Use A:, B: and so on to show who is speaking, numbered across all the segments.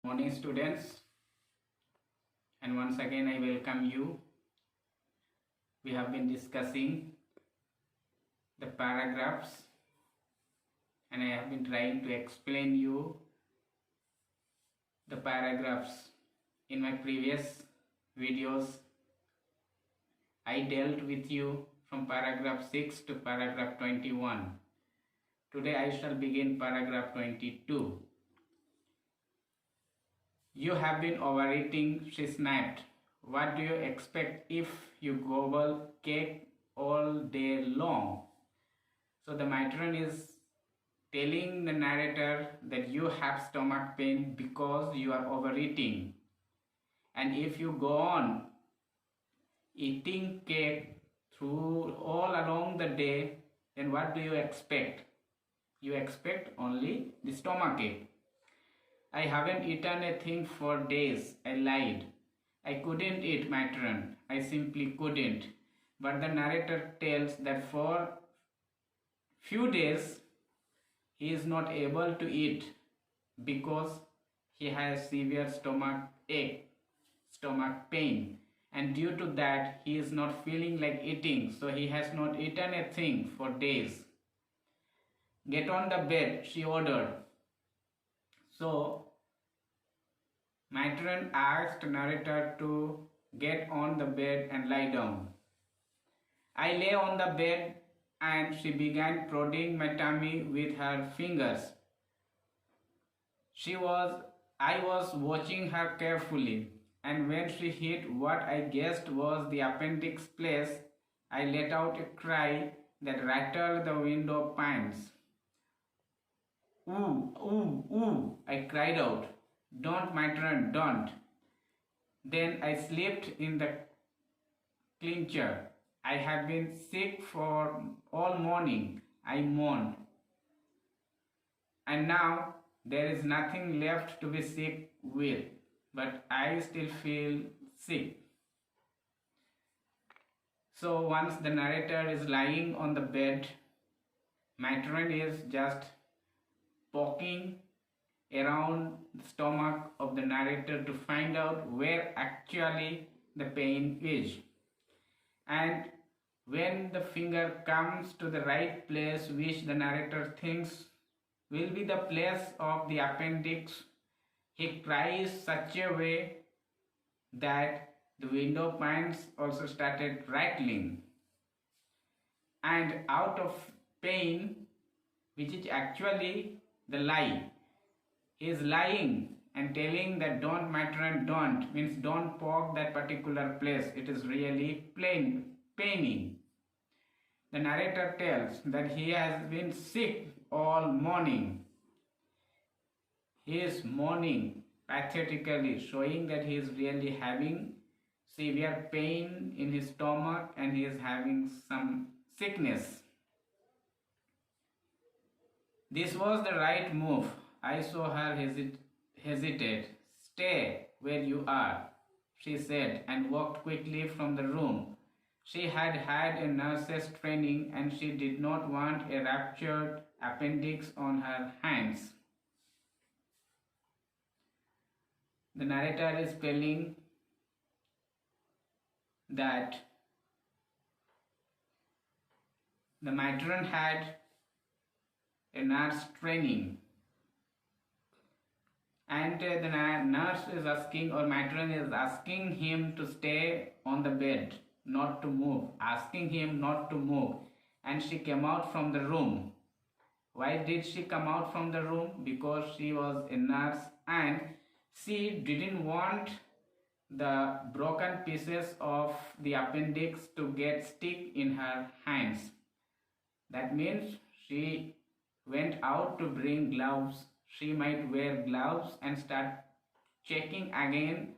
A: Morning students, and once again I welcome you. We have been discussing the paragraphs and I have been trying to explain you the paragraphs. In my previous videos I dealt with you from paragraph 6 to paragraph 21. Today I shall begin paragraph 22. You have been overeating, she snapped. What do you expect if you gobble cake all day long? So the matron is telling the narrator that you have stomach pain because you are overeating. And if you go on eating cake through all along the day, then what do you expect? You expect only the stomach ache. I haven't eaten a thing for days, I lied. I couldn't eat, matron. I simply couldn't. But the narrator tells that for few days he is not able to eat because he has severe stomach ache, stomach pain, and due to that he is not feeling like eating, so he has not eaten a thing for days. Get on the bed, she ordered. So matron asked narrator to get on the bed and lie down. I lay on the bed and she began prodding my tummy with her fingers. I was watching her carefully, and when she hit what I guessed was the appendix place, I let out a cry that rattled the window panes. Ooh, ooh, ooh, I cried out. Don't, matron, don't. Then I slipped in the clincher. I have been sick for all morning, I moaned. And now there is nothing left to be sick with, but I still feel sick. So once the narrator is lying on the bed, matron is just poking around the stomach of the narrator to find out where actually the pain is. And when the finger comes to the right place, which the narrator thinks will be the place of the appendix, he cries such a way that the window panes also started rattling. And out of pain, which is actually the lie, he is lying and telling that don't, matron, don't, means don't poke that particular place. It is really paining. The narrator tells that he has been sick all morning. He is mourning pathetically, showing that he is really having severe pain in his stomach and he is having some sickness. This was the right move. I saw her hesitate. Stay where you are, she said, and walked quickly from the room. She had had a nurse's training and she did not want a ruptured appendix on her hands. The narrator is telling that the matron had a nurse training, and the nurse is asking, or matron is asking him to stay on the bed, not to move, asking him not to move, and she came out from the room. Why did she come out from the room? Because she was a nurse and she didn't want the broken pieces of the appendix to get stick in her hands. That means she went out to bring gloves. She might wear gloves and start checking again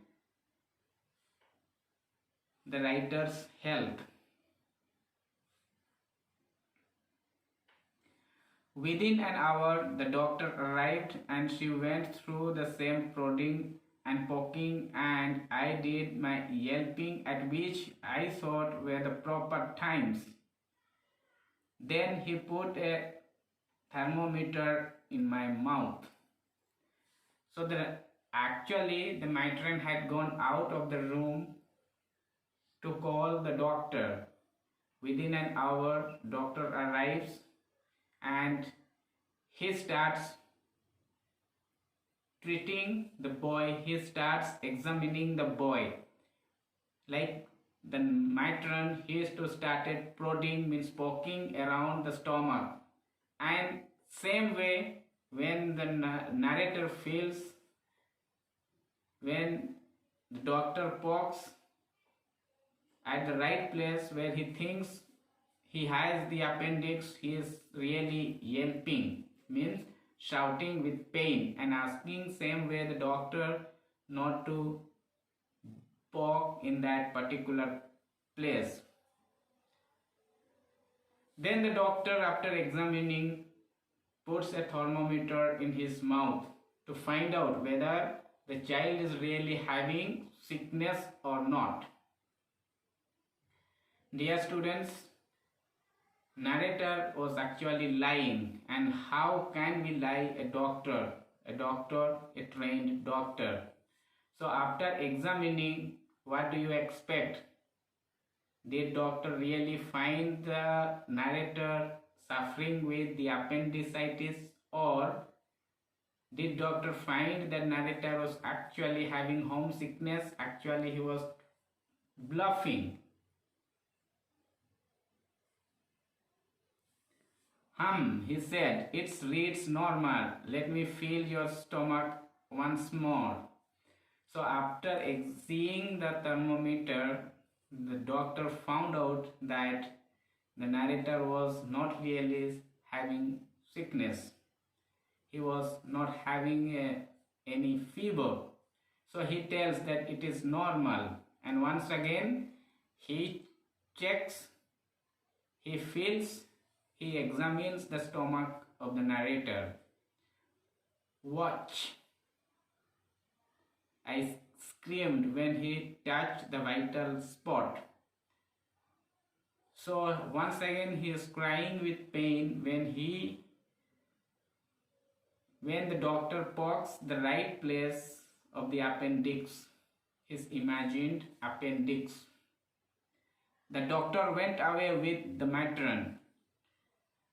A: the writer's health. Within an hour, the doctor arrived and she went through the same prodding and poking, and I did my yelping, at which I thought were the proper times. Then he put a thermometer in my mouth. So the Actually, the matron had gone out of the room to call the doctor. Within an hour, doctor arrives and he starts treating the boy. He starts examining the boy. Like the matron, he used to started prodding, means poking around the stomach. And same way, when the narrator feels, when the doctor pokes at the right place where he thinks he has the appendix, he is really yelping, means shouting with pain, and asking same way the doctor not to poke in that particular place. Then the doctor, after examining, puts a thermometer in his mouth to find out whether the child is really having sickness or not. Dear students, narrator was actually lying. And how can we lie? A doctor, a trained doctor. So after examining, what do you expect? Did doctor really find the narrator suffering with the appendicitis, or did doctor find that narrator was actually having homesickness? Actually, he was bluffing. He said, it reads normal. Let me feel your stomach once more. So after seeing the thermometer, the doctor found out that the narrator was not really having sickness. He was not having any fever. So he tells that it is normal. And once again, he checks, he feels, he examines the stomach of the narrator. Watch, I screamed when he touched the vital spot. So once again he is crying with pain when the doctor pokes the right place of the appendix, his imagined appendix. The doctor went away with the matron.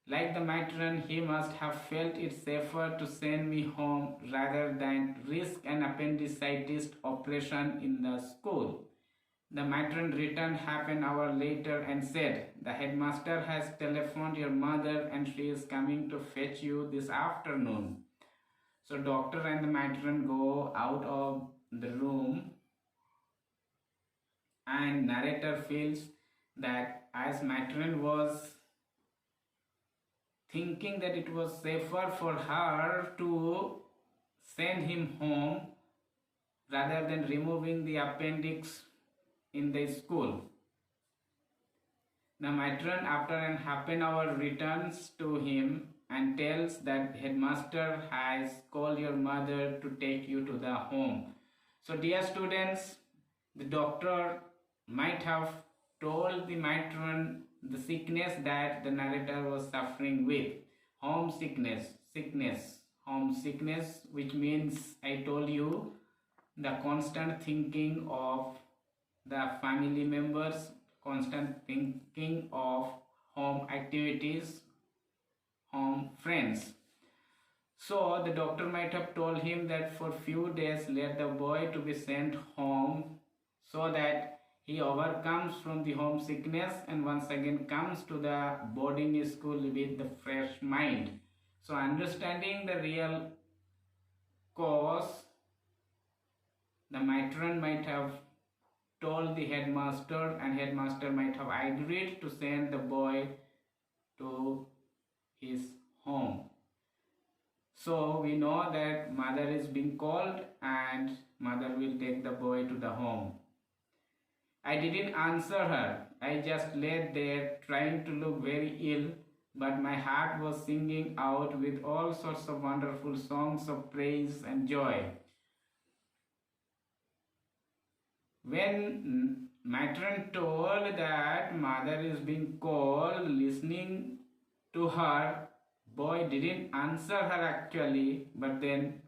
A: Like the matron, he must have felt it safer to send me home rather than risk an appendicitis operation in the school. The matron returned half an hour later and said, the headmaster has telephoned your mother and she is coming to fetch you this afternoon. So doctor and the matron go out of the room, and narrator feels that as matron was thinking that it was safer for her to send him home rather than removing the appendix in the school. The matron, after an half an hour, returns to him and tells that headmaster has called your mother to take you to the home. So dear students, the doctor might have told the matron the sickness that the narrator was suffering with. Homesickness, homesickness, which means, I told you, the constant thinking of the family members, constant thinking of home activities, home friends. So the doctor might have told him that for few days let the boy to be sent home so that he overcomes from the homesickness and once again comes to the boarding school with the fresh mind. So understanding the real cause, the matron might have told the headmaster, and headmaster might have agreed to send the boy to his home. So we know that mother is being called and mother will take the boy to the home. I didn't answer her. I just lay there trying to look very ill, but my heart was singing out with all sorts of wonderful songs of praise and joy. When matron told that mother is being called, listening to her, boy didn't answer her actually, but then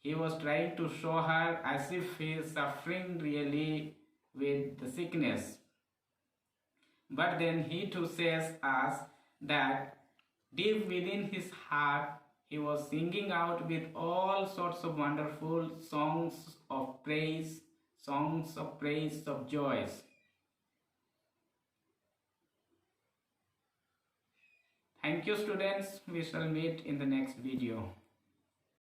A: he was trying to show her as if he is suffering really with the sickness. But then he too says us that deep within his heart he was singing out with all sorts of wonderful songs of praise, of joys. Thank you, students. We shall meet in the next video.